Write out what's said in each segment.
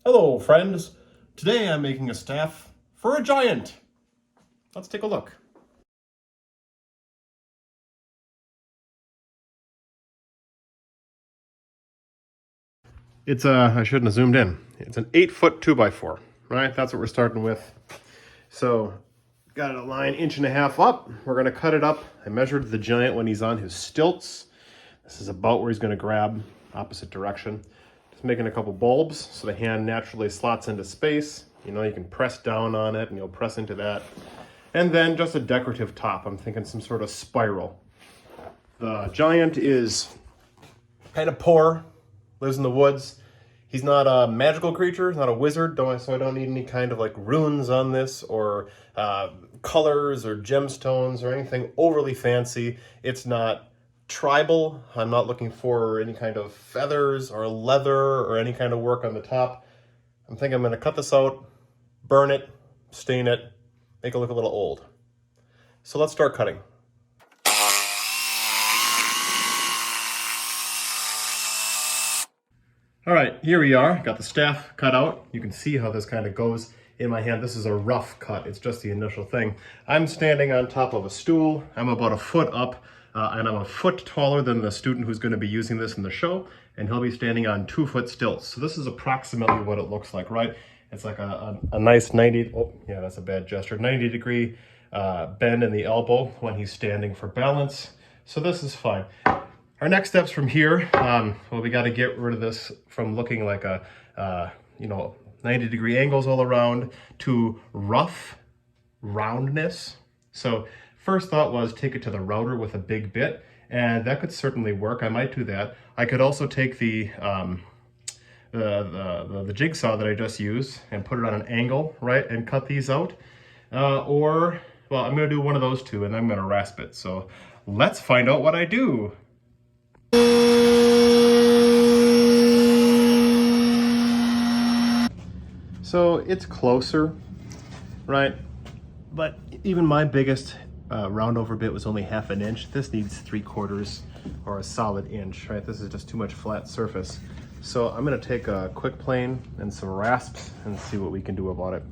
Hello friends, today I'm making a staff for a giant. Let's take a look. It's I shouldn't have zoomed in. It's an 8-foot 2x4, right? That's what we're starting with. So got it a line 1.5 inches up. We're gonna cut it up. I measured the giant when he's on his stilts. This is about where he's gonna grab, opposite direction. Just making a couple bulbs so the hand naturally slots into space. You know, you can press down on it and you'll press into that. And then just a decorative top. I'm thinking some sort of spiral. The giant is kind of poor, lives in the woods. He's not a magical creature, not a wizard, so I don't need any kind of like runes on this or colors or gemstones or anything overly fancy. It's not tribal. I'm not looking for any kind of feathers or leather or any kind of work on the top. I'm thinking I'm going to cut this out, burn it, stain it, make it look a little old. So let's start cutting. All right, here we are. Got the staff cut out. You can see how this kind of goes in my hand. This is a rough cut. It's just the initial thing. I'm standing on top of a stool. I'm about 1 foot up, and I'm 1 foot taller than the student who's going to be using this in the show, and he'll be standing on 2-foot stilts. So this is approximately what it looks like, right? It's like a nice 90, oh yeah, that's a bad gesture, 90-degree bend in the elbow when he's standing for balance. So this is fine. Our next steps from here, well, we got to get rid of this from looking like a, 90-degree angles all around to rough roundness. So first thought was take it to the router with a big bit, and that could certainly work. I might do that. I could also take the jigsaw that I just used and put it on an angle, right, and cut these out. Or, well, I'm going to do one of those two, and I'm going to rasp it. So let's find out what I do. So it's closer, right? But even my biggest round over bit was only 1/2 inch. This needs 3/4 or a solid inch, right? This is just too much flat surface. So I'm gonna take a quick plane and some rasps and see what we can do about it.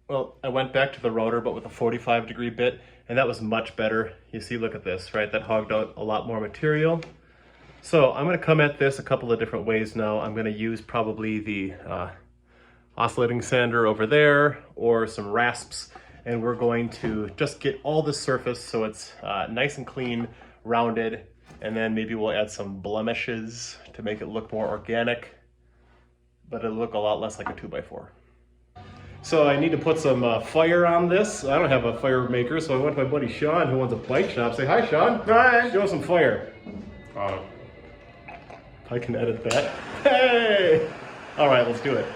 Well, I went back to the router, but with a 45-degree bit, and that was much better. You see, look at this, right? That hogged out a lot more material. So I'm gonna come at this a couple of different ways now. I'm gonna use probably the oscillating sander over there or some rasps, and we're going to just get all the surface so it's nice and clean, rounded, and then maybe we'll add some blemishes to make it look more organic, but it'll look a lot less like a 2x4. So I need to put some fire on this. I don't have a fire maker, so I went to my buddy Sean, who owns a bike shop. Say hi, Sean. Hi. Show us some fire. I can edit that. Hey! All right, let's do it.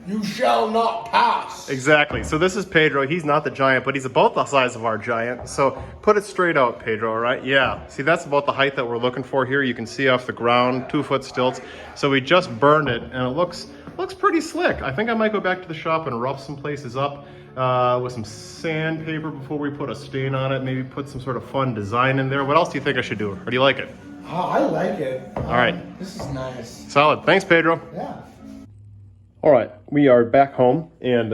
You shall not pass. Exactly. So this is Pedro. He's not the giant, but he's about the size of our giant. So put it straight out, Pedro, all right? Yeah. See, that's about the height that we're looking for here. You can see off the ground, 2-foot stilts. So we just burned it, and it looks pretty slick. I think I might go back to the shop and rough some places up with some sandpaper before we put a stain on it. Maybe put some sort of fun design in there. What else do you think I should do? Or do you like it? Oh, I like it. All right. This is nice. Solid. Thanks, Pedro. Yeah. All right, we are back home, and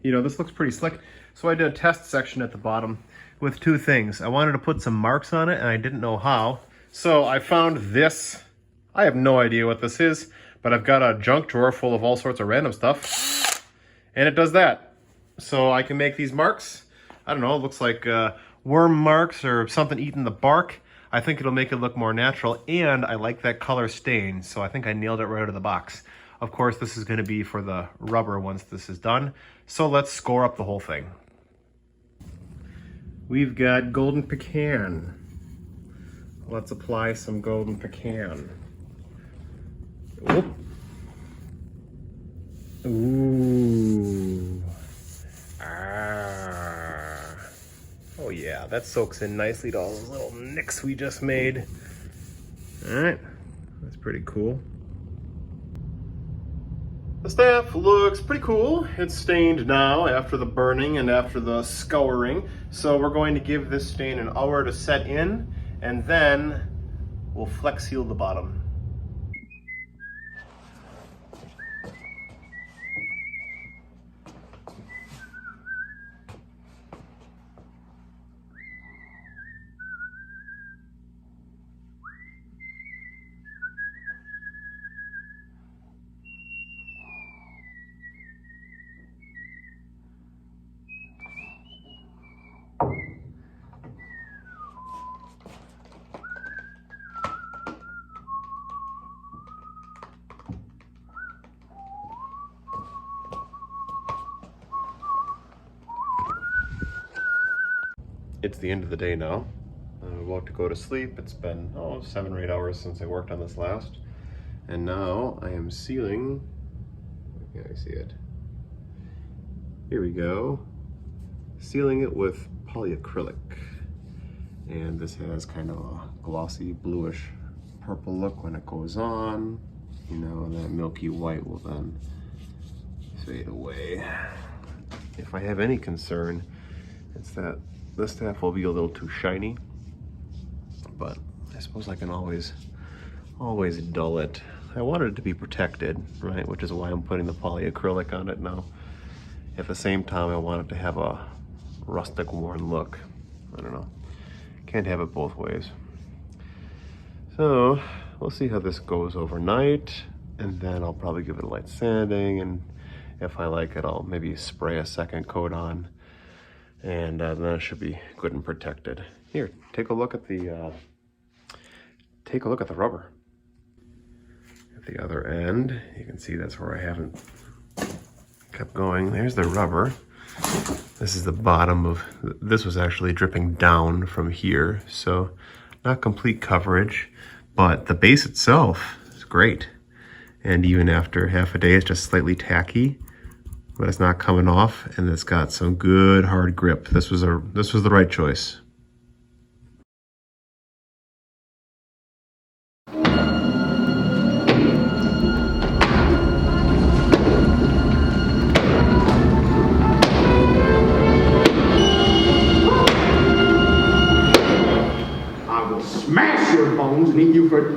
this looks pretty slick. So I did a test section at the bottom with 2 things. I wanted to put some marks on it, and I didn't know how. So I found this. I have no idea what this is, but I've got a junk drawer full of all sorts of random stuff, and it does that. So I can make these marks. I don't know, it looks like worm marks or something eating the bark. I think it'll make it look more natural, and I like that color stain, so I think I nailed it right out of the box. Of course, this is going to be for the rubber once this is done. So let's score up the whole thing. We've got golden pecan. Let's apply some golden pecan. Oop. Ooh. Ah. Oh yeah, that soaks in nicely to all those little nicks we just made. All right, that's pretty cool. The staff looks pretty cool. It's stained now after the burning and after the scouring. So we're going to give this stain an hour to set in, and then we'll flex seal the bottom. It's the end of the day now. I'm about to go to sleep. It's been 7 or 8 hours since I worked on this last. And now I am sealing, where can I see it? Here we go. Sealing it with polyacrylic. And this has kind of a glossy bluish purple look when it goes on. You know, that milky white will then fade away. If I have any concern, it's that this stuff will be a little too shiny, but I suppose I can always dull it. I wanted it to be protected, right? Which is why I'm putting the polyacrylic on it now. At the same time, I want it to have a rustic, worn look. I don't know. Can't have it both ways. So we'll see how this goes overnight, and then I'll probably give it a light sanding, and if I like it, I'll maybe spray a second coat on. And then it should be good and protected. Here, take a look at the rubber. At the other end, you can see that's where I haven't kept going. There's the rubber. This is the bottom of, this was actually dripping down from here, so not complete coverage, but the base itself is great. And even after half a day, it's just slightly tacky, but it's not coming off, and it's got some good hard grip. This was the right choice. I will smash your bones and eat you for